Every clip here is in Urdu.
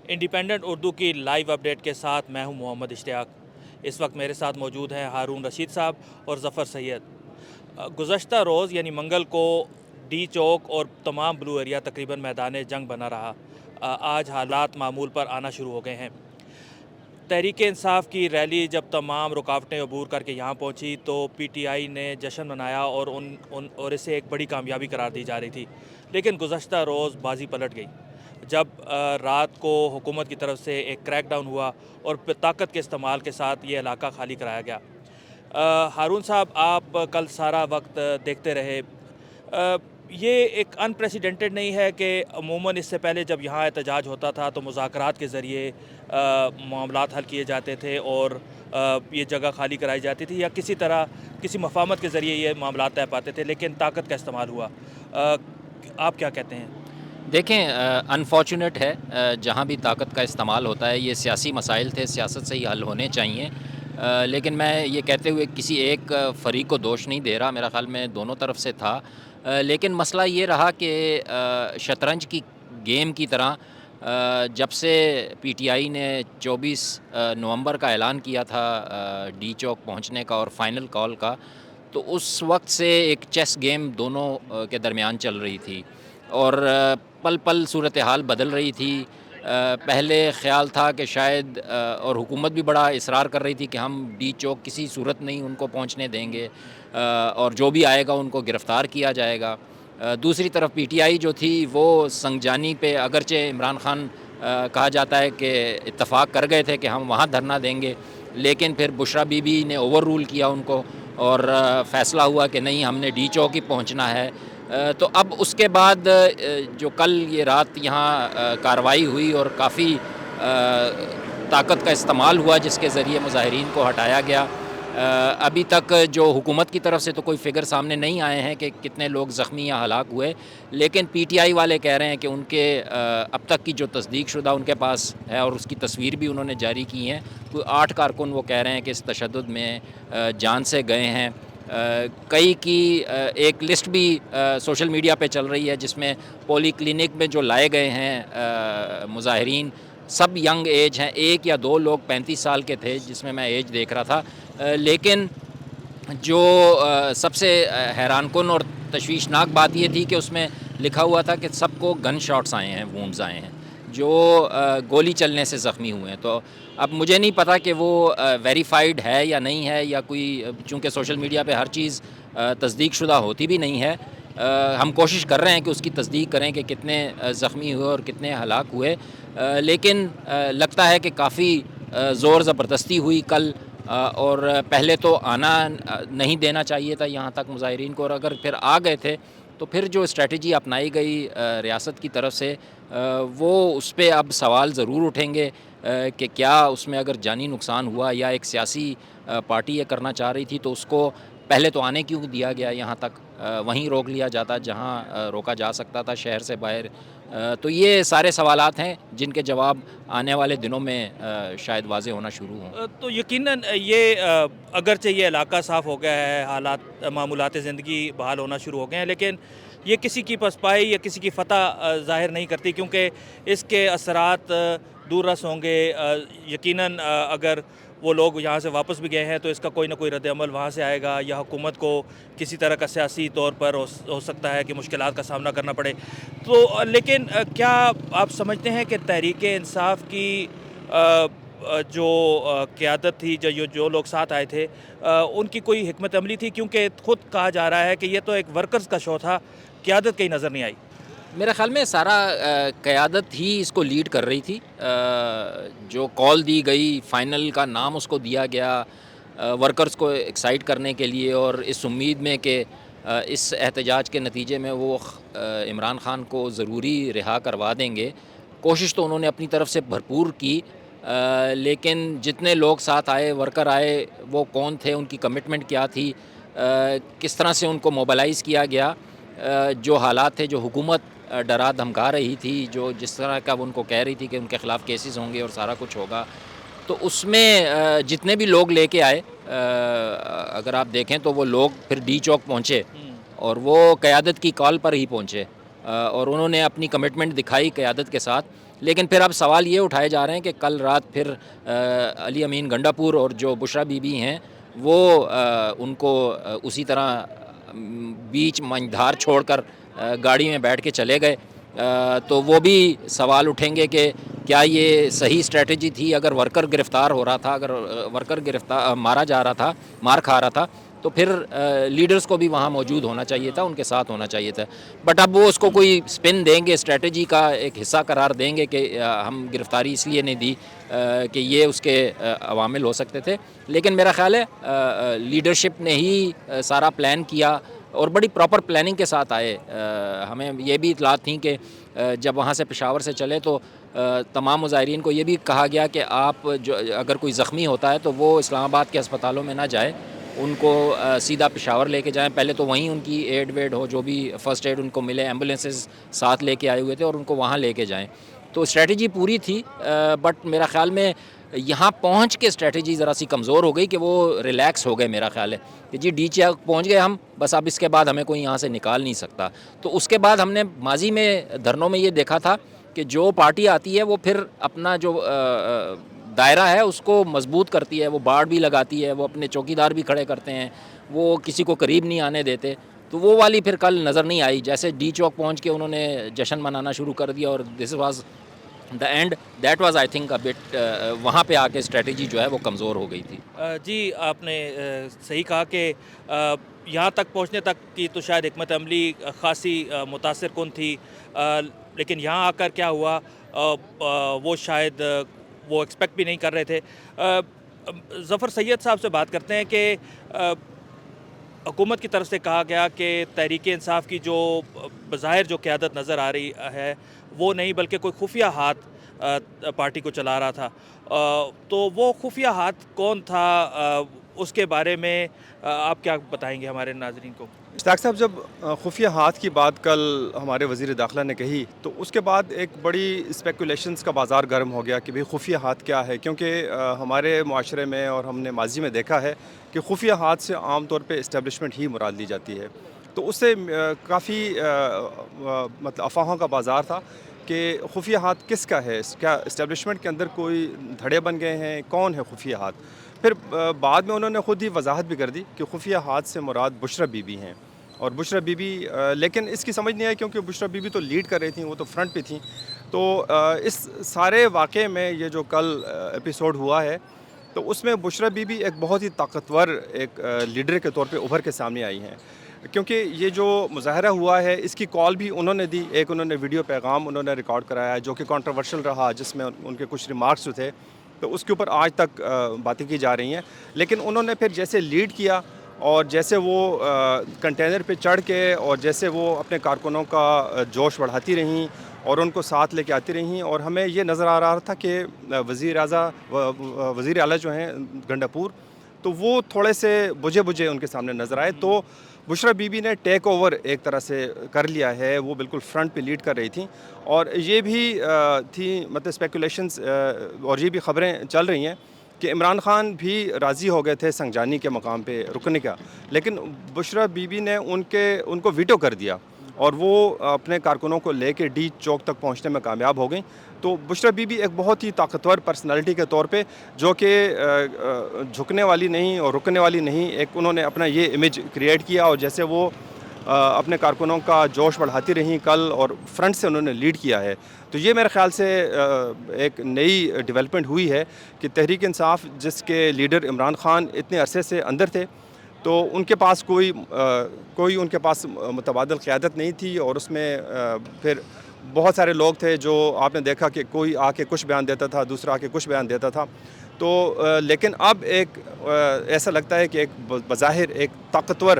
انڈیپینڈنٹ اردو کی لائیو اپڈیٹ کے ساتھ میں ہوں محمد اشتیاق۔ اس وقت میرے ساتھ موجود ہیں ہارون رشید صاحب اور ظفر سید۔ گزشتہ روز یعنی منگل کو ڈی چوک اور تمام بلو ایریا تقریباً میدان جنگ بنا رہا۔ آج حالات معمول پر آنا شروع ہو گئے ہیں۔ تحریک انصاف کی ریلی جب تمام رکاوٹیں عبور کر کے یہاں پہنچی تو پی ٹی آئی نے جشن منایا اور اسے ایک بڑی کامیابی قرار دی جا رہی تھی، لیکن گزشتہ روز بازی پلٹ گئی جب رات کو حکومت کی طرف سے ایک کریک ڈاؤن ہوا اور طاقت کے استعمال کے ساتھ یہ علاقہ خالی کرایا گیا۔ ہارون صاحب، آپ کل سارا وقت دیکھتے رہے۔ یہ ایک انپریسیڈنٹڈ نہیں ہے کہ عموماً اس سے پہلے جب یہاں احتجاج ہوتا تھا تو مذاکرات کے ذریعے معاملات حل کیے جاتے تھے اور یہ جگہ خالی کرائی جاتی تھی یا کسی طرح کسی مفاہمت کے ذریعے یہ معاملات طے پاتے تھے، لیکن طاقت کا استعمال ہوا۔ آپ کیا کہتے ہیں؟ دیکھیں، انفارچونیٹ ہے جہاں بھی طاقت کا استعمال ہوتا ہے۔ یہ سیاسی مسائل تھے، سیاست سے ہی حل ہونے چاہیے، لیکن میں یہ کہتے ہوئے کسی ایک فریق کو دوش نہیں دے رہا، میرا خیال میں دونوں طرف سے تھا، لیکن مسئلہ یہ رہا کہ شطرنج کی گیم کی طرح جب سے پی ٹی آئی نے 24 نومبر کا اعلان کیا تھا ڈی چوک پہنچنے کا اور فائنل کال کا، تو اس وقت سے ایک چیس گیم دونوں کے درمیان چل رہی تھی اور پل پل صورتحال بدل رہی تھی۔ پہلے خیال تھا کہ شاید اور حکومت بھی بڑا اصرار کر رہی تھی کہ ہم ڈی چوک کسی صورت نہیں ان کو پہنچنے دیں گے اور جو بھی آئے گا ان کو گرفتار کیا جائے گا۔ دوسری طرف پی ٹی آئی جو تھی وہ سنگجانی پہ، اگرچہ عمران خان کہا جاتا ہے کہ اتفاق کر گئے تھے کہ ہم وہاں دھرنا دیں گے، لیکن پھر بشرا بی بی نے اوور رول کیا ان کو اور فیصلہ ہوا کہ نہیں، ہم نے ڈی چوک ہی پہنچنا ہے۔ تو اب اس کے بعد جو کل یہ رات یہاں کارروائی ہوئی اور کافی طاقت کا استعمال ہوا جس کے ذریعے مظاہرین کو ہٹایا گیا۔ ابھی تک جو حکومت کی طرف سے تو کوئی فگر سامنے نہیں آئے ہیں کہ کتنے لوگ زخمی یا ہلاک ہوئے، لیکن پی ٹی آئی والے کہہ رہے ہیں کہ ان کے اب تک کی جو تصدیق شدہ ان کے پاس ہے اور اس کی تصویر بھی انہوں نے جاری کی ہیں، کوئی 8 کارکن وہ کہہ رہے ہیں کہ اس تشدد میں جان سے گئے ہیں۔ کئی کی ایک لسٹ بھی سوشل میڈیا پہ چل رہی ہے جس میں پولی کلینک میں جو لائے گئے ہیں مظاہرین سب ینگ ایج ہیں، 1 یا 2 لوگ 35 سال کے تھے جس میں ایج دیکھ رہا تھا، لیکن جو سب سے حیران کن اور تشویشناک بات یہ تھی کہ اس میں لکھا ہوا تھا کہ سب کو گن شاٹس آئے ہیں، وونڈز آئے ہیں، جو گولی چلنے سے زخمی ہوئے ہیں۔ تو اب مجھے نہیں پتا کہ وہ ویریفائڈ ہے یا نہیں ہے، یا کوئی، چونکہ سوشل میڈیا پہ ہر چیز تصدیق شدہ ہوتی بھی نہیں ہے، ہم کوشش کر رہے ہیں کہ اس کی تصدیق کریں کہ کتنے زخمی ہوئے اور کتنے ہلاک ہوئے، لیکن لگتا ہے کہ کافی زور زبردستی ہوئی کل، اور پہلے تو آنا نہیں دینا چاہیے تھا یہاں تک مظاہرین کو، اور اگر پھر آ گئے تھے تو پھر جو اسٹریٹجی اپنائی گئی ریاست کی طرف سے، وہ اس پہ اب سوال ضرور اٹھیں گے کہ کیا اس میں اگر جانی نقصان ہوا یا ایک سیاسی پارٹی یہ کرنا چاہ رہی تھی تو اس کو پہلے تو آنے کیوں دیا گیا یہاں تک، وہیں روک لیا جاتا جہاں روکا جا سکتا تھا شہر سے باہر۔ تو یہ سارے سوالات ہیں جن کے جواب آنے والے دنوں میں شاید واضح ہونا شروع ہوں۔ تو یقیناً یہ اگرچہ یہ علاقہ صاف ہو گیا ہے، حالات معمولات زندگی بحال ہونا شروع ہو گئے ہیں، لیکن یہ کسی کی پسپائی یا کسی کی فتح ظاہر نہیں کرتی، کیونکہ اس کے اثرات دور رس ہوں گے۔ یقیناً اگر وہ لوگ یہاں سے واپس بھی گئے ہیں تو اس کا کوئی نہ کوئی رد عمل وہاں سے آئے گا، یا حکومت کو کسی طرح کا سیاسی طور پر ہو سکتا ہے کہ مشکلات کا سامنا کرنا پڑے۔ تو لیکن کیا آپ سمجھتے ہیں کہ تحریک انصاف کی جو قیادت تھی، جو لوگ ساتھ آئے تھے، ان کی کوئی حکمت عملی تھی؟ کیونکہ خود کہا جا رہا ہے کہ یہ تو ایک ورکرز کا شو تھا، قیادت کہیں نظر نہیں آئی۔ میرے خیال میں سارا قیادت ہی اس کو لیڈ کر رہی تھی، جو کال دی گئی، فائنل کا نام اس کو دیا گیا ورکرز کو ایکسائٹ کرنے کے لیے، اور اس امید میں کہ اس احتجاج کے نتیجے میں وہ عمران خان کو ضروری رہا کروا دیں گے۔ کوشش تو انہوں نے اپنی طرف سے بھرپور کی، لیکن جتنے لوگ ساتھ آئے، ورکر آئے، وہ کون تھے، ان کی کمٹمنٹ کیا تھی، کس طرح سے ان کو موبلائز کیا گیا، جو حالات تھے، جو حکومت ڈرا دھمکا رہی تھی، جو جس طرح کا وہ ان کو کہہ رہی تھی کہ ان کے خلاف کیسز ہوں گے اور سارا کچھ ہوگا، تو اس میں جتنے بھی لوگ لے کے آئے، اگر آپ دیکھیں تو وہ لوگ پھر ڈی چوک پہنچے اور وہ قیادت کی کال پر ہی پہنچے، اور انہوں نے اپنی کمٹمنٹ دکھائی قیادت کے ساتھ، لیکن پھر اب سوال یہ اٹھائے جا رہے ہیں کہ کل رات پھر علی امین گنڈاپور اور جو بشرا بی بی ہیں وہ ان کو اسی طرح بیچ منجھدار چھوڑ کر گاڑی میں بیٹھ کے چلے گئے. تو وہ بھی سوال اٹھیں گے کہ کیا یہ صحیح اسٹریٹجی تھی؟ اگر ورکر گرفتار ہو رہا تھا، اگر ورکر مارا جا رہا تھا، مار کھا رہا تھا، تو پھر لیڈرز کو بھی وہاں موجود ہونا چاہیے تھا، ان کے ساتھ ہونا چاہیے تھا. بٹ اب وہ اس کو کوئی سپن دیں گے، اسٹریٹجی کا ایک حصہ قرار دیں گے کہ ہم گرفتاری اس لیے نہیں دی کہ یہ اس کے عوامل ہو سکتے تھے. لیکن میرا خیال ہے لیڈرشپ نے ہی سارا پلان کیا اور بڑی پراپر پلاننگ کے ساتھ آئے. ہمیں یہ بھی اطلاعات تھیں کہ جب وہاں سے پشاور سے چلے تو تمام مظاہرین کو یہ بھی کہا گیا کہ آپ جو اگر کوئی زخمی ہوتا ہے تو وہ اسلام آباد کے ہسپتالوں میں نہ جائے، ان کو سیدھا پشاور لے کے جائیں. پہلے تو وہیں ان کی ایڈ ویڈ ہو، جو بھی فرسٹ ایڈ ان کو ملے، ایمبولینسز ساتھ لے کے آئے ہوئے تھے اور ان کو وہاں لے کے جائیں. تو اسٹریٹجی پوری تھی، بٹ میرا خیال میں یہاں پہنچ کے اسٹریٹجی ذرا سی کمزور ہو گئی کہ وہ ریلیکس ہو گئے. میرا خیال ہے کہ جی ڈی چوک پہنچ گئے ہم، بس اب اس کے بعد ہمیں کوئی یہاں سے نکال نہیں سکتا. تو اس کے بعد ہم نے ماضی میں دھرنوں میں یہ دیکھا تھا کہ جو پارٹی آتی ہے وہ پھر اپنا جو دائرہ ہے اس کو مضبوط کرتی ہے، وہ باڑ بھی لگاتی ہے، وہ اپنے چوکیدار بھی کھڑے کرتے ہیں، وہ کسی کو قریب نہیں آنے دیتے. تو وہ والی پھر کل نظر نہیں آئی. جیسے ڈی چوک پہنچ کے انہوں نے جشن منانا شروع کر دیا اور this was the and, that was I think but وہاں پہ آ کے اسٹریٹجی جو ہے وہ کمزور ہو گئی تھی. جی آپ نے صحیح کہا کہ یہاں تک پہنچنے تک کی تو شاید حکمت عملی خاصی متاثر کن تھی، لیکن یہاں آ کر کیا ہوا وہ شاید وہ ایکسپیکٹ بھی نہیں کر رہے تھے. ظفر سید صاحب سے بات کرتے ہیں کہ حکومت کی طرف سے کہا گیا کہ تحریک انصاف کی جو بظاہر جو قیادت نظر آ رہی ہے وہ نہیں بلکہ کوئی خفیہ ہاتھ پارٹی کو چلا رہا تھا. تو وہ خفیہ ہاتھ کون تھا؟ اس کے بارے میں آپ کیا بتائیں گے ہمارے ناظرین کو؟ اشتیاق صاحب، جب خفیہ ہاتھ کی بات کل ہمارے وزیر داخلہ نے کہی تو اس کے بعد ایک بڑی اسپیکولیشنز کا بازار گرم ہو گیا کہ بھئی خفیہ ہاتھ کیا ہے، کیونکہ ہمارے معاشرے میں اور ہم نے ماضی میں دیکھا ہے کہ خفیہ ہاتھ سے عام طور پہ اسٹیبلشمنٹ ہی مراد لی جاتی ہے. تو اس سے کافی مطلب افواہوں کا بازار تھا کہ خفیہ ہاتھ کس کا ہے، کیا اسٹیبلشمنٹ کے اندر کوئی دھڑے بن گئے ہیں، کون ہے خفیہ ہاتھ. پھر بعد میں انہوں نے خود ہی وضاحت بھی کر دی کہ خفیہ ہاتھ سے مراد بشرا بی بی ہیں. اور بشرا بی بی لیکن اس کی سمجھ نہیں آئی کیونکہ بشرا بی بی تو لیڈ کر رہی تھیں، وہ تو فرنٹ پہ تھیں. تو اس سارے واقعے میں یہ جو کل ایپیسوڈ ہوا ہے تو اس میں بشرا بی بی ایک بہت ہی طاقتور ایک لیڈر کے طور پہ ابھر کے سامنے آئی ہیں، کیونکہ یہ جو مظاہرہ ہوا ہے اس کی کال بھی انہوں نے دی. ایک انہوں نے ویڈیو پیغام انہوں نے ریکارڈ کرایا جو کہ کنٹروورشل رہا، جس میں ان کے کچھ ریمارکس جو تھے تو اس کے اوپر آج تک باتیں کی جا رہی ہیں. لیکن انہوں نے پھر جیسے لیڈ کیا اور جیسے وہ کنٹینر پہ چڑھ کے اور جیسے وہ اپنے کارکنوں کا جوش بڑھاتی رہیں اور ان کو ساتھ لے کے آتی رہیں، اور ہمیں یہ نظر آ رہا تھا کہ وزیر اعلیٰ جو ہیں گنڈاپور تو وہ تھوڑے سے بجھے ان کے سامنے نظر آئے. تو بشرا بی بی نے ٹیک اوور ایک طرح سے کر لیا ہے، وہ بالکل فرنٹ پہ لیڈ کر رہی تھیں. اور یہ بھی تھی مطلب اسپیکولیشنز اور یہ بھی خبریں چل رہی ہیں کہ عمران خان بھی راضی ہو گئے تھے سنگجانی کے مقام پہ رکنے کا، لیکن بشرا بی بی نے ان کو ویٹو کر دیا اور وہ اپنے کارکنوں کو لے کے ڈی چوک تک پہنچنے میں کامیاب ہو گئیں. تو بشرا بی بی ایک بہت ہی طاقتور پرسنالٹی کے طور پہ جو کہ جھکنے والی نہیں اور رکنے والی نہیں، ایک انہوں نے اپنا یہ امیج کریٹ کیا اور جیسے وہ اپنے کارکنوں کا جوش بڑھاتی رہیں کل اور فرنٹ سے انہوں نے لیڈ کیا ہے. تو یہ میرے خیال سے ایک نئی ڈیولپمنٹ ہوئی ہے کہ تحریک انصاف جس کے لیڈر عمران خان اتنے عرصے سے اندر تھے تو ان کے پاس کوئی ان کے پاس متبادل قیادت نہیں تھی، اور اس میں پھر بہت سارے لوگ تھے جو آپ نے دیکھا کہ کوئی آ کے کچھ بیان دیتا تھا، دوسرا آ کے کچھ بیان دیتا تھا. تو لیکن اب ایک ایسا لگتا ہے کہ ایک بظاہر ایک طاقتور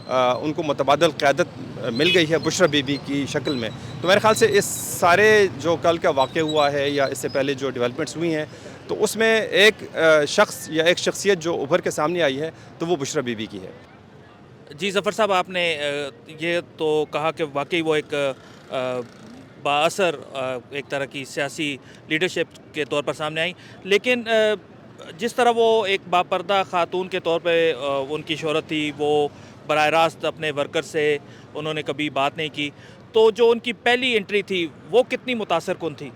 ان کو متبادل قیادت مل گئی ہے بشرا بی بی کی شکل میں. تو میرے خیال سے اس سارے جو کل کا واقع ہوا ہے یا اس سے پہلے جو ڈیولپمنٹس ہوئی ہیں تو اس میں ایک شخص یا ایک شخصیت جو ابھر کے سامنے آئی ہے تو وہ بشرا بی بی کی ہے. جی ظفر صاحب، آپ نے یہ تو کہا کہ واقعی وہ ایک بااثر ایک طرح کی سیاسی لیڈرشپ کے طور پر سامنے آئیں، لیکن جس طرح وہ ایک باپردہ خاتون کے طور پہ ان کی شہرت تھی، وہ براہ راست اپنے ورکر سے انہوں نے کبھی بات نہیں کی، تو جو ان کی پہلی انٹری تھی وہ کتنی متاثر کن تھی؟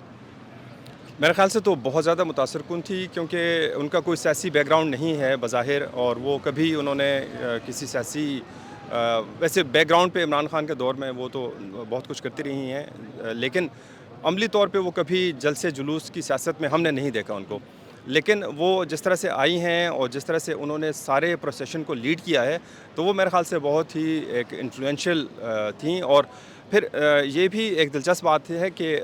میرے خیال سے تو بہت زیادہ متاثر کن تھی، کیونکہ ان کا کوئی سیاسی بیک گراؤنڈ نہیں ہے بظاہر، اور وہ کبھی انہوں نے کسی سیاسی ویسے بیک گراؤنڈ پہ عمران خان کے دور میں وہ تو بہت کچھ کرتی رہی ہیں، لیکن عملی طور پہ وہ کبھی جلسے جلوس کی سیاست میں ہم نے نہیں دیکھا ان کو. لیکن وہ جس طرح سے آئی ہیں اور جس طرح سے انہوں نے سارے پروسیشن کو لیڈ کیا ہے، تو وہ میرے خیال سے بہت ہی ایک انفلوئنشل تھیں. اور پھر یہ بھی ایک دلچسپ بات ہے کہ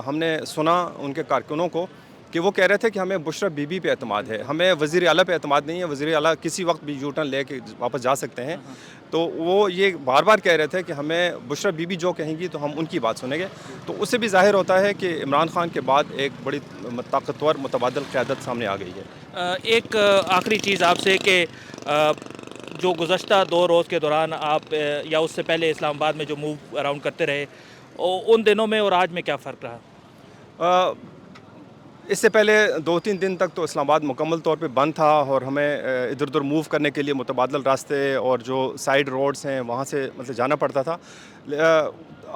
ہم نے سنا ان کے کارکنوں کو کہ وہ کہہ رہے تھے کہ ہمیں بشرا بی بی پہ اعتماد ہے، ہمیں وزیر اعلیٰ پہ اعتماد نہیں ہے، وزیر اعلیٰ کسی وقت بھی یو ٹرن لے کے واپس جا سکتے ہیں. تو وہ یہ بار بار کہہ رہے تھے کہ ہمیں بشرا بی بی جو کہیں گی تو ہم ان کی بات سنیں گے. تو اس سے بھی ظاہر ہوتا ہے کہ عمران خان کے بعد ایک بڑی طاقتور متبادل قیادت سامنے آ گئی ہے. ایک آخری چیز آپ سے کہ جو گزشتہ 2 روز کے دوران آپ یا اس سے پہلے اسلام آباد میں جو موو اراؤنڈ کرتے رہے، ان دنوں میں اور آج میں کیا فرق رہا؟ اس سے پہلے 2-3 دن تک تو اسلام آباد مکمل طور پہ بند تھا، اور ہمیں ادھر ادھر موو کرنے کے لیے متبادل راستے اور جو سائیڈ روڈز ہیں وہاں سے مطلب جانا پڑتا تھا.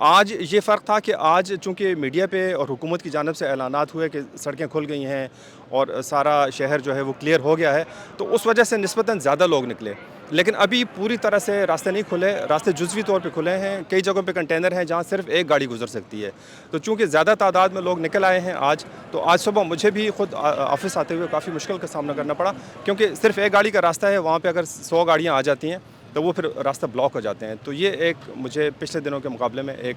آج یہ فرق تھا کہ آج چونکہ میڈیا پہ اور حکومت کی جانب سے اعلانات ہوئے کہ سڑکیں کھل گئی ہیں اور سارا شہر جو ہے وہ کلیئر ہو گیا ہے، تو اس وجہ سے نسبتاً زیادہ لوگ نکلے. لیکن ابھی پوری طرح سے راستے نہیں کھلے، راستے جزوی طور پہ کھلے ہیں. کئی جگہوں پہ کنٹینر ہیں جہاں صرف ایک گاڑی گزر سکتی ہے. تو چونکہ زیادہ تعداد میں لوگ نکل آئے ہیں آج، تو آج صبح مجھے بھی خود آفس آتے ہوئے کافی مشکل کا سامنا کرنا پڑا، کیونکہ صرف ایک گاڑی کا راستہ ہے، وہاں پہ اگر 100 گاڑیاں آ جاتی ہیں تو وہ پھر راستہ بلاک ہو جاتے ہیں. تو یہ ایک مجھے پچھلے دنوں کے مقابلے میں ایک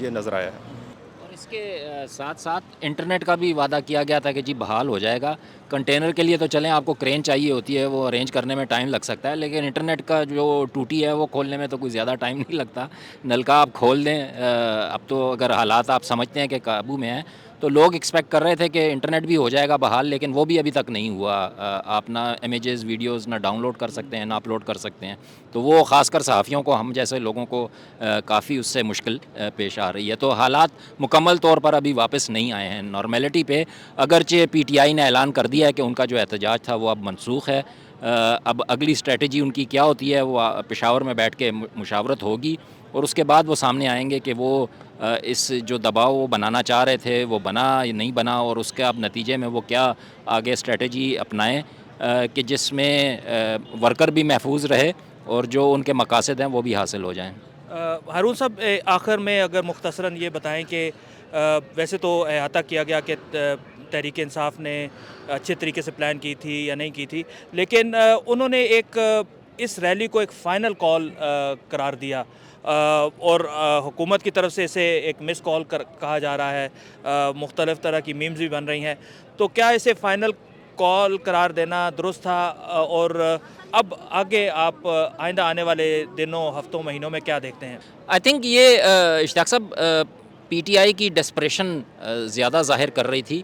یہ نظر آیا ہے. اور اس کے ساتھ ساتھ انٹرنیٹ کا بھی وعدہ کیا گیا تھا کہ جی بحال ہو جائے گا. کنٹینر کے لیے تو چلیں آپ کو کرین چاہیے ہوتی ہے، وہ ارینج کرنے میں ٹائم لگ سکتا ہے، لیکن انٹرنیٹ کا جو ٹوٹی ہے وہ کھولنے میں تو کوئی زیادہ ٹائم نہیں لگتا. نلکا آپ کھول دیں. اب تو اگر حالات آپ سمجھتے ہیں کہ قابو میں ہیں، تو لوگ ایکسپیکٹ کر رہے تھے کہ انٹرنیٹ بھی ہو جائے گا بحال، لیکن وہ بھی ابھی تک نہیں ہوا. آپ نہ امیجز ویڈیوز نہ ڈاؤن لوڈ کر سکتے ہیں نہ اپلوڈ کر سکتے ہیں. تو وہ خاص کر صحافیوں کو، ہم جیسے لوگوں کو کافی اس سے مشکل پیش آ رہی ہے. تو حالات مکمل طور پر ابھی واپس نہیں آئے ہیں نارمیلٹی پہ. اگرچہ پی ٹی آئی نے اعلان کر دیا ہے کہ ان کا جو احتجاج تھا وہ اب منسوخ ہے. اب اگلی اسٹریٹجی ان کی کیا ہوتی ہے وہ پشاور میں بیٹھ کے مشاورت ہوگی، اور اس کے بعد وہ سامنے آئیں گے کہ وہ اس جو دباؤ وہ بنانا چاہ رہے تھے وہ بنا یا نہیں بنا، اور اس کے اب نتیجے میں وہ کیا آگے اسٹریٹجی اپنائیں کہ جس میں ورکر بھی محفوظ رہے اور جو ان کے مقاصد ہیں وہ بھی حاصل ہو جائیں. ہارون صاحب، آخر میں اگر مختصراً یہ بتائیں کہ ویسے تو احاطہ کیا گیا کہ تحریک انصاف نے اچھے طریقے سے پلان کی تھی یا نہیں کی تھی، لیکن انہوں نے ایک اس ریلی کو ایک فائنل کال قرار دیا، اور حکومت کی طرف سے اسے ایک مس کال کہا جا رہا ہے. مختلف طرح کی میمز بھی بن رہی ہیں. تو کیا اسے فائنل کال قرار دینا درست تھا، اور اب آگے آپ آئندہ آنے والے دنوں، ہفتوں، مہینوں میں کیا دیکھتے ہیں؟ آئی تھنک یہ اشتیاق صاحب پی ٹی آئی کی ڈسپریشن زیادہ ظاہر کر رہی تھی،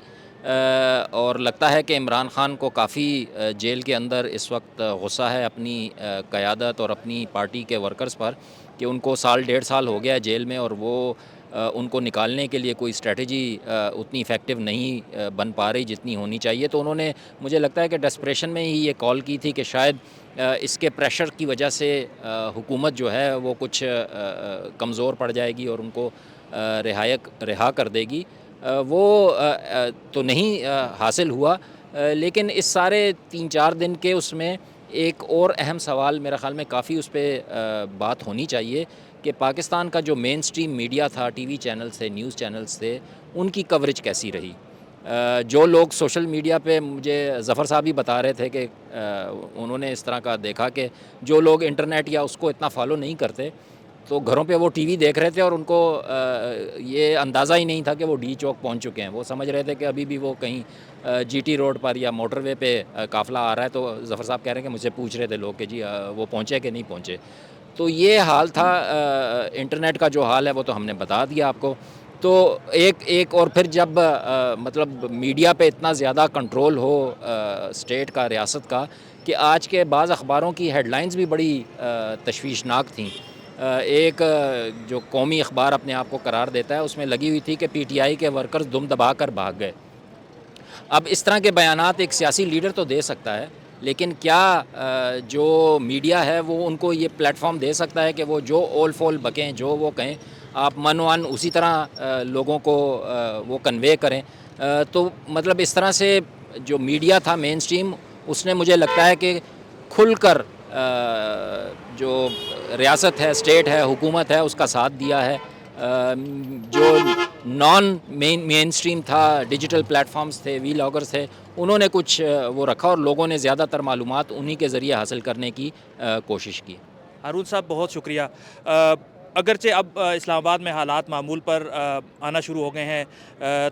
اور لگتا ہے کہ عمران خان کو کافی جیل کے اندر اس وقت غصہ ہے اپنی قیادت اور اپنی پارٹی کے ورکرز پر، کہ ان کو 1.5 سال ہو گیا جیل میں، اور وہ ان کو نکالنے کے لیے کوئی اسٹریٹجی اتنی افیکٹو نہیں بن پا رہی جتنی ہونی چاہیے. تو انہوں نے، مجھے لگتا ہے کہ ڈسپریشن میں ہی یہ کال کی تھی کہ شاید اس کے پریشر کی وجہ سے حکومت جو ہے وہ کچھ کمزور پڑ جائے گی اور ان کو رہا کر دے گی. وہ تو نہیں حاصل ہوا، لیکن اس سارے 3-4 دن کے اس میں ایک اور اہم سوال میرے خیال میں کافی اس پہ بات ہونی چاہیے کہ پاکستان کا جو مین سٹریم میڈیا تھا، ٹی وی چینلز تھے، نیوز چینلز تھے، ان کی کوریج کیسی رہی. جو لوگ سوشل میڈیا پہ، مجھے ظفر صاحب ہی بتا رہے تھے کہ انہوں نے اس طرح کا دیکھا کہ جو لوگ انٹرنیٹ یا اس کو اتنا فالو نہیں کرتے، تو گھروں پہ وہ ٹی وی دیکھ رہے تھے اور ان کو یہ اندازہ ہی نہیں تھا کہ وہ ڈی چوک پہنچ چکے ہیں. وہ سمجھ رہے تھے کہ ابھی بھی وہ کہیں جی ٹی روڈ پر یا موٹر وے پہ قافلہ آ رہا ہے. تو ظفر صاحب کہہ رہے ہیں کہ مجھ سے پوچھ رہے تھے لوگ کہ جی وہ پہنچے کہ نہیں پہنچے. تو یہ حال تھا. انٹرنیٹ کا جو حال ہے وہ تو ہم نے بتا دیا آپ کو. تو ایک اور پھر جب مطلب میڈیا پہ اتنا زیادہ کنٹرول ہو اسٹیٹ کا، ریاست کا، کہ آج کے بعض اخباروں کی ہیڈ لائنز بھی بڑی تشویشناک تھیں. ایک جو قومی اخبار اپنے آپ کو قرار دیتا ہے، اس میں لگی ہوئی تھی کہ پی ٹی آئی کے ورکرز دم دبا کر بھاگ گئے. اب اس طرح کے بیانات ایک سیاسی لیڈر تو دے سکتا ہے، لیکن کیا جو میڈیا ہے وہ ان کو یہ پلیٹ فارم دے سکتا ہے کہ وہ جو اول فول بکیں، جو وہ کہیں، آپ من اسی طرح لوگوں کو وہ کنوے کریں. تو مطلب اس طرح سے جو میڈیا تھا مین سٹریم، اس نے مجھے لگتا ہے کہ کھل کر جو ریاست ہے، اسٹیٹ ہے، حکومت ہے، اس کا ساتھ دیا ہے۔ جو نان مین سٹریم تھا، ڈیجیٹل پلیٹ فارمز تھے، وی لاگرز تھے، انہوں نے کچھ وہ رکھا اور لوگوں نے زیادہ تر معلومات انہی کے ذریعے حاصل کرنے کی کوشش کی۔ ہارون صاحب بہت شکریہ۔ اگرچہ اب اسلام آباد میں حالات معمول پر آنا شروع ہو گئے ہیں،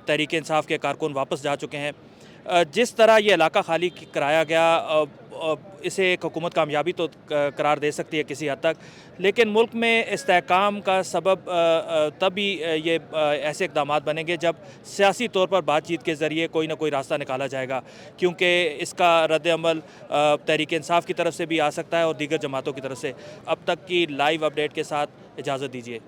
تحریک انصاف کے کارکن واپس جا چکے ہیں، جس طرح یہ علاقہ خالی کرایا گیا اسے ایک حکومت کامیابی تو قرار دے سکتی ہے کسی حد تک، لیکن ملک میں استحکام کا سبب تبھی یہ ایسے اقدامات بنیں گے جب سیاسی طور پر بات چیت کے ذریعے کوئی نہ کوئی راستہ نکالا جائے گا، کیونکہ اس کا رد عمل تحریک انصاف کی طرف سے بھی آ سکتا ہے اور دیگر جماعتوں کی طرف سے۔ اب تک کی لائیو اپڈیٹ کے ساتھ اجازت دیجیے۔